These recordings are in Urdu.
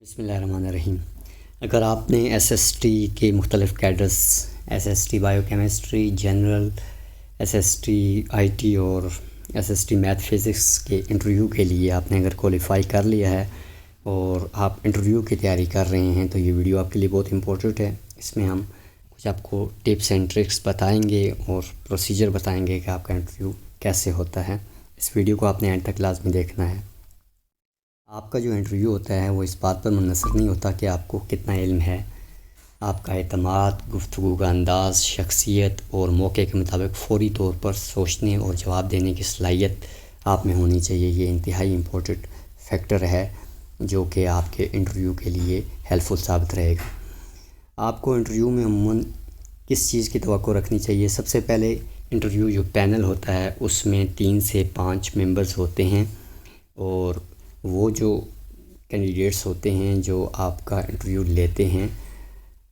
بسم اللہ الرحمن الرحیم۔ اگر آپ نے ایس ایس ٹی کے مختلف cadres S S T biochemistry, general, S S T I T اور S S T math physics کے انٹرویو کے لیے آپ نے اگر کوالیفائی کر لیا ہے اور آپ انٹرویو کی تیاری کر رہے ہیں تو یہ ویڈیو آپ کے لیے بہت امپورٹنٹ ہے۔ اس میں ہم کچھ آپ کو ٹپس اینڈ ٹرکس بتائیں گے اور پروسیجر بتائیں گے کہ آپ کا انٹرویو کیسے ہوتا ہے۔ اس ویڈیو کو آپ نے اینڈ تک لازمی دیکھنا ہے۔ آپ کا جو انٹرویو ہوتا ہے وہ اس بات پر منحصر نہیں ہوتا کہ آپ کو کتنا علم ہے، آپ کا اعتماد، گفتگو کا انداز، شخصیت اور موقع کے مطابق فوری طور پر سوچنے اور جواب دینے کی صلاحیت آپ میں ہونی چاہیے۔ یہ انتہائی امپورٹنٹ فیکٹر ہے جو کہ آپ کے انٹرویو کے لیے ہیلپ فل ثابت رہے گا۔ آپ کو انٹرویو میں عموماً کس چیز کی توقع رکھنی چاہیے؟ سب سے پہلے انٹرویو جو پینل ہوتا ہے اس میں 3 سے 5 ممبرز ہوتے ہیں، اور وہ جو کینڈیڈیٹس ہوتے ہیں جو آپ کا انٹرویو لیتے ہیں،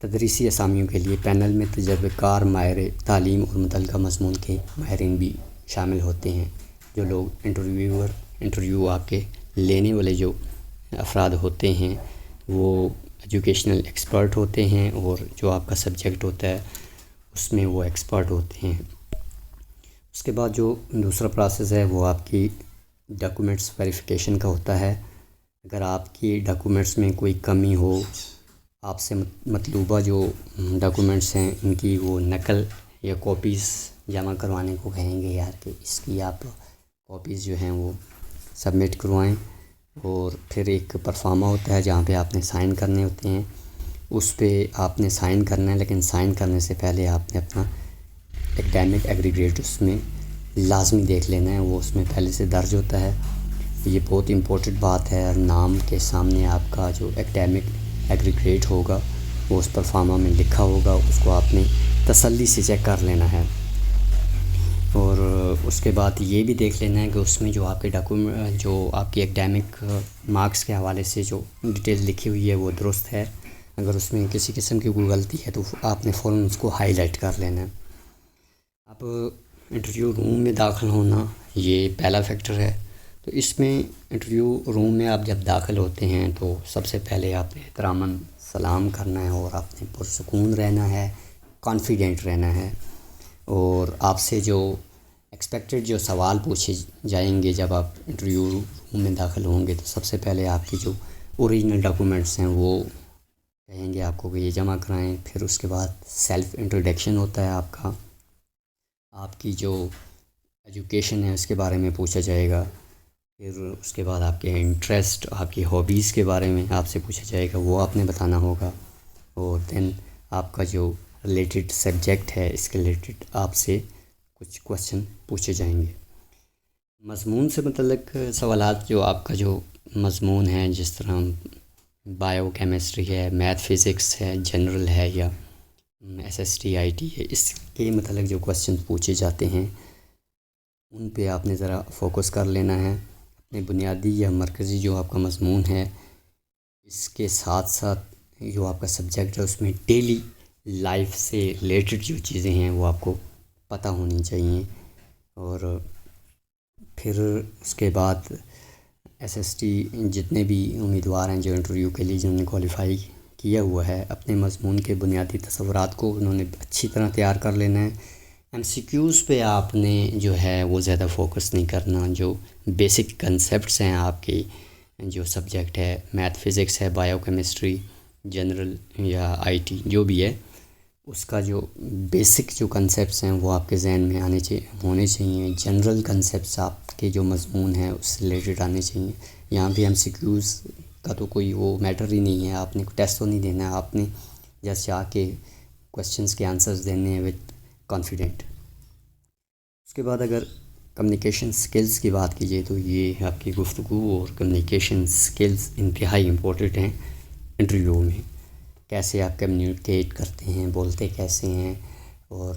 تدریسی اسامیوں کے لیے پینل میں تجربہ کار ماہر تعلیم اور متعلقہ مضمون کے ماہرین بھی شامل ہوتے ہیں۔ جو لوگ انٹرویو آپ کے لینے والے جو افراد ہوتے ہیں وہ ایجوکیشنل ایکسپرٹ ہوتے ہیں، اور جو آپ کا سبجیکٹ ہوتا ہے اس میں وہ ایکسپرٹ ہوتے ہیں۔ اس کے بعد جو دوسرا پروسیس ہے وہ آپ کی ڈاکومنٹس ویریفیکیشن کا ہوتا ہے۔ اگر آپ کی ڈاکومنٹس میں کوئی کمی ہو، آپ سے مطلوبہ جو ڈاکومنٹس ہیں ان کی وہ نقل یا کاپیز جمع کروانے کو کہیں گے یار کہ اس کی آپ کاپیز جو ہیں وہ سبمٹ کروائیں، اور پھر ایک پرفارما ہوتا ہے جہاں پہ آپ نے سائن کرنے ہوتے ہیں۔ اس پہ آپ نے سائن کرنا ہے، لیکن سائن کرنے سے پہلے آپ نے اپنا اکیڈمک ایگریگیٹ اس میں لازمی دیکھ لینا ہے، وہ اس میں پہلے سے درج ہوتا ہے۔ یہ بہت امپورٹنٹ بات ہے، نام کے سامنے آپ کا جو اکیڈمک ایگریگیٹ ہوگا وہ اس پرفارما میں لکھا ہوگا، اس کو آپ نے تسلی سے چیک کر لینا ہے۔ اور اس کے بعد یہ بھی دیکھ لینا ہے کہ اس میں جو آپ کے جو آپ کی اکیڈمک مارکس کے حوالے سے جو ڈیٹیل لکھی ہوئی ہے وہ درست ہے۔ اگر اس میں کسی قسم کی کوئی غلطی ہے تو آپ نے فوراً اس کو ہائی لائٹ کر لینا ہے۔ اب انٹرویو روم میں داخل ہونا یہ پہلا فیکٹر ہے۔ تو اس میں انٹرویو روم میں آپ جب داخل ہوتے ہیں تو سب سے پہلے آپ نے احتراماً سلام کرنا ہے، اور آپ نے پرسکون رہنا ہے، کانفیڈنٹ رہنا ہے، اور آپ سے جو ایکسپیکٹڈ جو سوال پوچھے جائیں گے جب آپ انٹرویو روم میں داخل ہوں گے تو سب سے پہلے آپ کی جو اوریجنل ڈاکومنٹس ہیں وہ کہیں گے آپ کو کہ یہ جمع کرائیں۔ پھر اس کے بعد سیلف انٹروڈکشن ہوتا ہے آپ کی جو ایجوکیشن ہے اس کے بارے میں پوچھا جائے گا۔ پھر اس کے بعد آپ کے انٹرسٹ، آپ کی ہابیز کے بارے میں آپ سے پوچھا جائے گا، وہ آپ نے بتانا ہوگا۔ اور دین آپ کا جو ریلیٹڈ سبجیکٹ ہے اس کے ریلیٹڈ آپ سے کچھ کوسچن پوچھے جائیں گے۔ مضمون سے متعلق سوالات، جو آپ کا جو مضمون ہے، جس طرح بایو کیمسٹری ہے، میتھ فزکس ہے، جنرل ہے، یا S S T I T ہے، اس کے متعلق جو کوسچن پوچھے جاتے ہیں ان پہ آپ نے ذرا فوکس کر لینا ہے۔ اپنے بنیادی یا مرکزی جو آپ کا مضمون ہے اس کے ساتھ ساتھ جو آپ کا سبجیکٹ ہے اس میں ڈیلی لائف سے ریلیٹڈ جو چیزیں ہیں وہ آپ کو پتہ ہونی چاہیے۔ اور پھر اس کے بعد ایس ایس ٹی جتنے بھی امیدوار ہیں جو انٹرویو کے لیے جنہوں نے کوالیفائی کیا ہوا ہے، اپنے مضمون کے بنیادی تصورات کو انہوں نے اچھی طرح تیار کر لینا ہے۔ ایم سی کیوز پہ آپ نے جو ہے وہ زیادہ فوکس نہیں کرنا۔ جو بیسک کنسیپٹس ہیں آپ کی جو سبجیکٹ ہے، میتھ فزکس ہے، بایو کیمسٹری، جنرل یا آئی ٹی جو بھی ہے، اس کا جو بیسک جو کنسیپٹس ہیں وہ آپ کے ذہن میں ہونے چاہیے۔ جنرل کنسیپٹس آپ کے جو مضمون ہیں اس سے ریلیٹڈ آنے چاہیے۔ یہاں پہ ایم سی کیوز کا تو کوئی وہ میٹر ہی نہیں ہے، آپ نے ٹیسٹ تو نہیں دینا ہے، آپ نے جیسے آ کے کویسچنس کے آنسرز دینے ہیں وتھ کانفیڈنٹ۔ اس کے بعد اگر کمیونیکیشن سکلز کی بات کیجیے تو یہ آپ کی گفتگو اور کمیونیکیشن سکلز انتہائی امپورٹنٹ ہیں انٹرویو میں۔ کیسے آپ کمیونیکیٹ کرتے ہیں، بولتے کیسے ہیں، اور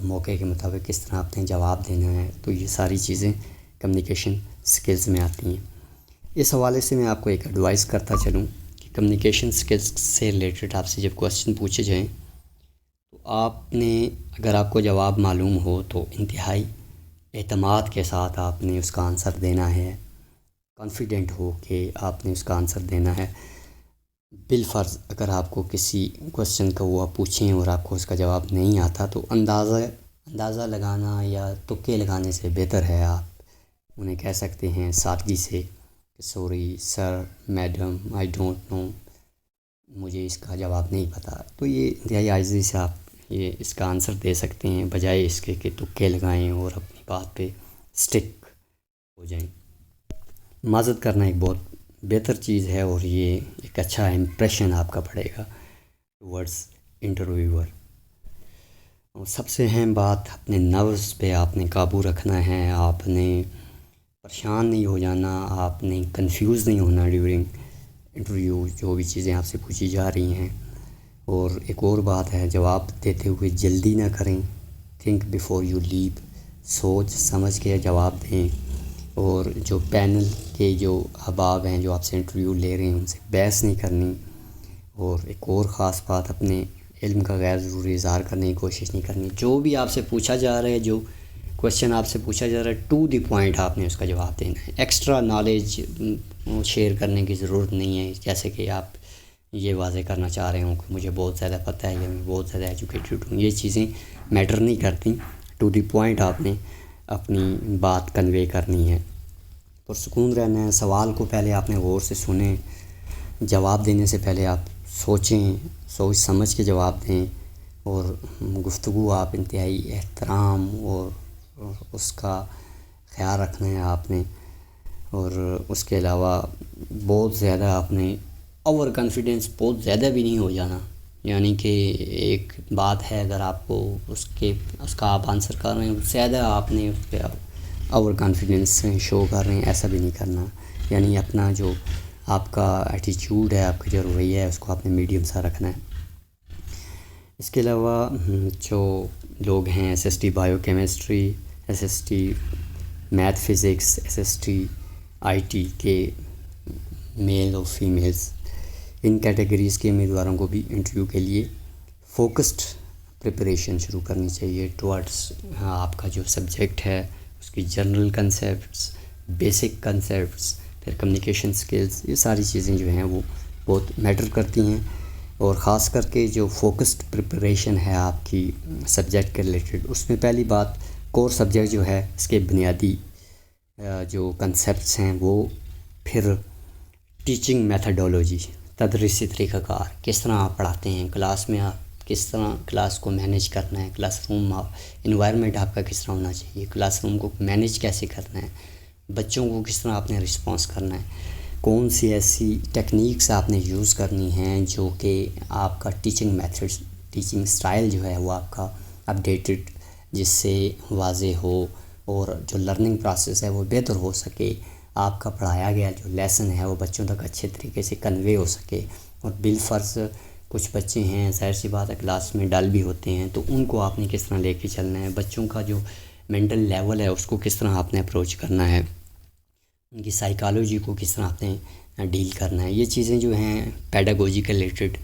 موقع کے مطابق کس طرح آپ نے جواب دینا ہے، تو یہ ساری چیزیں کمیونیکیشن سکلز میں آتی ہیں۔ اس حوالے سے میں آپ کو ایک ایڈوائز کرتا چلوں کہ کمیونیکیشن سکلز سے ریلیٹڈ آپ سے جب کویسچن پوچھے جائیں تو آپ نے اگر آپ کو جواب معلوم ہو تو انتہائی اعتماد کے ساتھ آپ نے اس کا آنسر دینا ہے، کانفیڈنٹ ہو کہ آپ نے اس کا آنسر دینا ہے۔ بالفرض اگر آپ کو کسی کوشچن کا وہ آپ پوچھیں اور آپ کو اس کا جواب نہیں آتا تو اندازہ لگانا یا تکے لگانے سے بہتر ہے آپ انہیں کہہ سکتے ہیں سادگی سے کہ sorry sir madam I don't know, مجھے اس کا جواب نہیں پتہ. تو یہ انتہائی عاجزی سے آپ یہ اس کا آنسر دے سکتے ہیں بجائے اس کے کہ تکے لگائیں اور اپنی بات پہ سٹک ہو جائیں. معذرت کرنا ایک بہت بہتر چیز ہے اور یہ ایک اچھا امپریشن آپ کا پڑے گا ٹورڈز انٹرویور. اور سب سے اہم بات اپنے نروس پہ آپ نے قابو رکھنا ہے. آپ نے پریشان نہیں ہو جانا، آپ نے کنفیوز نہیں ہونا ڈیورنگ انٹرویو جو بھی چیزیں آپ سے پوچھی جا رہی ہیں. اور ایک اور بات ہے، جواب دیتے ہوئے جلدی نہ کریں. تھنک بیفور یو لیپ، سوچ سمجھ کے جواب دیں. اور جو پینل کے جو احباب ہیں جو آپ سے انٹرویو لے رہے ہیں ان سے بحث نہیں کرنی. اور ایک اور خاص بات، اپنے علم کا غیر ضروری اظہار کرنے کی کوشش نہیں کرنی. جو بھی آپ سے پوچھا جا رہا ہے، جو کویشچن آپ سے پوچھا جا رہا ہے، ٹو دی پوائنٹ آپ نے اس کا جواب دینا ہے. ایکسٹرا نالج شیئر کرنے کی ضرورت نہیں ہے، جیسے کہ آپ یہ واضح کرنا چاہ رہے ہوں کہ مجھے بہت زیادہ پتہ ہے یا میں بہت زیادہ ایجوکیٹڈ ہوں. یہ چیزیں میٹر نہیں کرتی. ٹو دی پوائنٹ آپ نے اپنی بات کنوے کرنی ہے. پرسکون رہنا ہے. سوال کو پہلے آپ نے غور سے سنیں، جواب دینے سے پہلے آپ سوچیں، سوچ سمجھ کے جواب دیں. اور گفتگو آپ انتہائی احترام اور اس کا خیال رکھنا ہے آپ نے. اور اس کے علاوہ بہت زیادہ آپ نے اوور کانفیڈنس بہت زیادہ بھی نہیں ہو جانا. یعنی کہ ایک بات ہے اگر آپ کو اس کا آپ آنسر کر رہے ہیں، زیادہ آپ نے اس پہ اوور کانفیڈنس شو کر رہے ہیں، ایسا بھی نہیں کرنا. یعنی اپنا جو آپ کا ایٹیچیوڈ ہے، آپ کا جو رویہ ہے، اس کو آپ نے میڈیم سا رکھنا ہے. اس کے علاوہ جو لوگ ہیں S S T bio chemistry, S S T math physics, S S T I T کے میل اور فیمیلز، ان کیٹیگریز کے امیدواروں کو بھی انٹرویو کے لیے فوکسڈ پریپریشن شروع کرنی چاہیے ٹورڈز آپ کا جو سبجیکٹ ہے اس کی جنرل کنسیپٹس، بیسک کنسیپٹس، پھر کمیونیکیشن سکلز. یہ ساری چیزیں جو ہیں وہ بہت میٹر کرتی ہیں. اور خاص کر کے جو فوکسڈ پریپریشن ہے آپ کی سبجیکٹ کے ریلیٹڈ، اس میں پہلی بات کور سبجیکٹ جو ہے اس کے بنیادی جو کنسیپٹس ہیں وہ، پھر ٹیچنگ میتھڈولوجی، تدریسی طریقہ کار، کس طرح آپ پڑھاتے ہیں کلاس میں، آپ کس طرح کلاس کو مینیج کرنا ہے، کلاس روم انوائرمنٹ آپ کا کس طرح ہونا چاہیے، کلاس روم کو مینیج کیسے کرنا ہے، بچوں کو کس طرح آپ نے رسپانس کرنا ہے، کون سی ایسی ٹیکنیکس آپ نے یوز کرنی ہیں جو کہ آپ کا ٹیچنگ میتھڈس، ٹیچنگ سٹائل جو ہے وہ آپ کا اپڈیٹڈ، جس سے واضح ہو اور جو لرننگ پروسیس ہے وہ بہتر ہو سکے. آپ کا پڑھایا گیا جو لیسن ہے وہ بچوں تک اچھے طریقے سے کنوے ہو سکے. اور بالفرض کچھ بچے ہیں، ظاہر سی بات ہے کلاس میں ڈل بھی ہوتے ہیں، تو ان کو آپ نے کس طرح لے کے چلنا ہے، بچوں کا جو مینٹل لیول ہے اس کو کس طرح آپ نے اپروچ کرنا ہے، ان کی سائیکالوجی کو کس طرح آپ نے ڈیل کرنا ہے. یہ چیزیں جو ہیں پیڈاگوجی کے ریلیٹڈ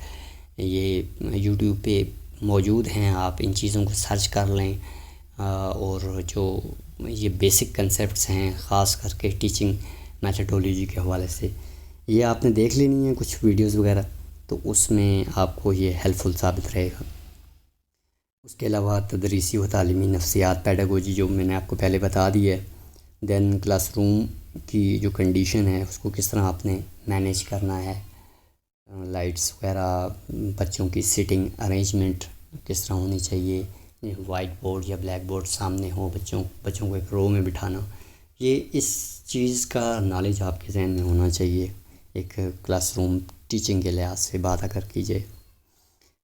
یہ یوٹیوب پہ موجود ہیں، آپ ان چیزوں کو سرچ کر لیں. اور جو یہ بیسک کنسیپٹس ہیں خاص کر کے ٹیچنگ میتھڈولوجی کے حوالے سے، یہ آپ نے دیکھ لینی ہے کچھ ویڈیوز وغیرہ، تو اس میں آپ کو یہ ہیلپ فل ثابت رہے گا. اس کے علاوہ تدریسی و تعلیمی نفسیات، پیڈاگوجی جو میں نے آپ کو پہلے بتا دی ہے. دین کلاس روم کی جو کنڈیشن ہے اس کو کس طرح آپ نے مینیج کرنا ہے، لائٹس وغیرہ، بچوں کی سیٹنگ ارینجمنٹ کس طرح ہونی چاہیے، وائٹ بورڈ یا بلیک بورڈ سامنے ہو، بچوں کو ایک رو میں بٹھانا، یہ اس چیز کا نالج آپ کے ذہن میں ہونا چاہیے ایک کلاس روم ٹیچنگ کے لحاظ سے بات اگر کی جائے.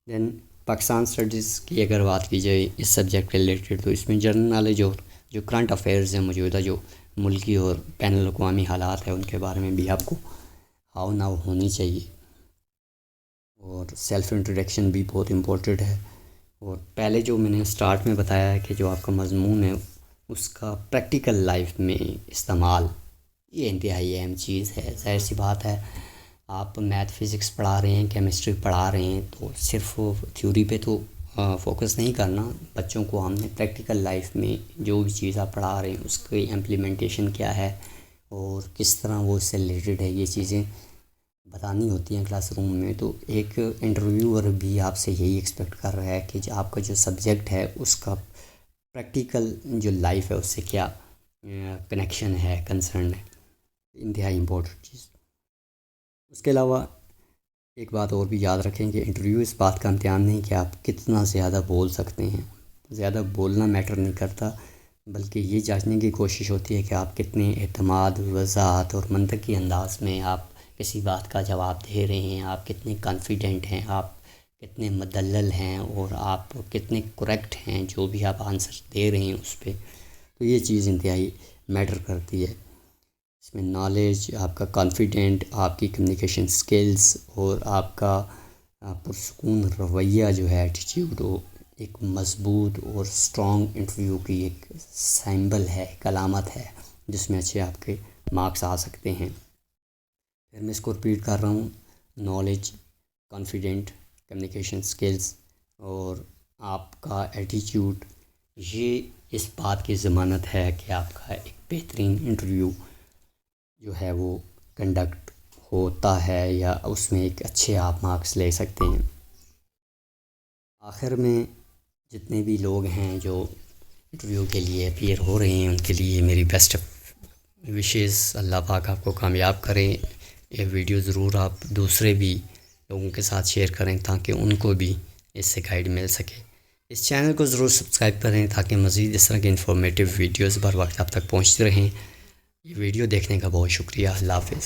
دین پاکستان اسٹڈیز کی اگر بات کی جائے اس سبجیکٹ کے ریلیٹڈ، تو اس میں جنرل نالج اور جو کرنٹ افیئرز ہیں، موجودہ جو ملکی اور بین الاقوامی حالات ہیں ان کے بارے میں بھی آپ کو ہاؤ ناؤ ہونی چاہیے. اور سیلف انٹروڈکشن بھی بہت امپورٹنٹ ہے. اور پہلے جو میں نے سٹارٹ میں بتایا ہے کہ جو آپ کا مضمون ہے اس کا پریکٹیکل لائف میں استعمال، یہ انتہائی اہم چیز ہے. ظاہر سی بات ہے آپ میتھ فزکس پڑھا رہے ہیں، کیمسٹری پڑھا رہے ہیں، تو صرف تھیوری پہ تو فوکس نہیں کرنا. بچوں کو ہم نے پریکٹیکل لائف میں جو بھی چیز آپ پڑھا رہے ہیں اس کی امپلیمنٹیشن کیا ہے اور کس طرح وہ اس سے ریلیٹڈ ہے، یہ چیزیں بتانی ہوتی ہیں کلاس روم میں، تو ایک انٹرویور بھی آپ سے یہی ایکسپیکٹ کر رہا ہے کہ جو آپ کا جو سبجیکٹ ہے اس کا پریکٹیکل جو لائف ہے اس سے کیا کنیکشن ہے، کنسرن ہے، انتہائی امپورٹنٹ چیز۔ اس کے علاوہ ایک بات اور بھی یاد رکھیں کہ انٹرویو اس بات کا امتحان نہیں کہ آپ کتنا زیادہ بول سکتے ہیں، زیادہ بولنا میٹر نہیں کرتا، بلکہ یہ جانچنے کی کوشش ہوتی ہے کہ آپ کتنے اعتماد، وضاحت اور منطقی انداز میں آپ کسی بات کا جواب دے رہے ہیں، آپ کتنے کانفیڈنٹ ہیں، آپ کتنے مدلل ہیں، اور آپ کتنے کریکٹ ہیں جو بھی آپ آنسر دے رہے ہیں اس پہ۔ تو یہ چیز انتہائی میٹر کرتی ہے۔ اس میں نالج، آپ کا کانفیڈنٹ، آپ کی کمیونیکیشن سکلز اور آپ کا پرسکون رویہ جو ہے، ایٹیٹیوڈ، وہ ایک مضبوط اور سٹرونگ انٹرویو کی ایک سمبل ہے، ایک علامت ہے جس میں اچھے آپ کے مارکس آ سکتے ہیں۔ پھر میں اس کو ریپیٹ کر رہا ہوں: نالج، کانفیڈنٹ، کمیونیکیشن سکلز اور آپ کا ایٹیٹیوڈ، یہ اس بات کی ضمانت ہے کہ آپ کا ایک بہترین انٹرویو جو ہے وہ کنڈکٹ ہوتا ہے، یا اس میں ایک اچھے آپ مارکس لے سکتے ہیں۔ آخر میں جتنے بھی لوگ ہیں جو انٹرویو کے لیے اپیئر ہو رہے ہیں ان کے لیے میری بیسٹ وشیز، اللہ پاک آپ کو کامیاب کریں۔ یہ ویڈیو ضرور آپ دوسرے بھی لوگوں کے ساتھ شیئر کریں تاکہ ان کو بھی اس سے گائیڈ مل سکے۔ اس چینل کو ضرور سبسکرائب کریں تاکہ مزید اس طرح کے انفارمیٹیو ویڈیوز بر وقت آپ تک پہنچتے رہیں۔ یہ ویڈیو دیکھنے کا بہت شکریہ۔ اللہ حافظ۔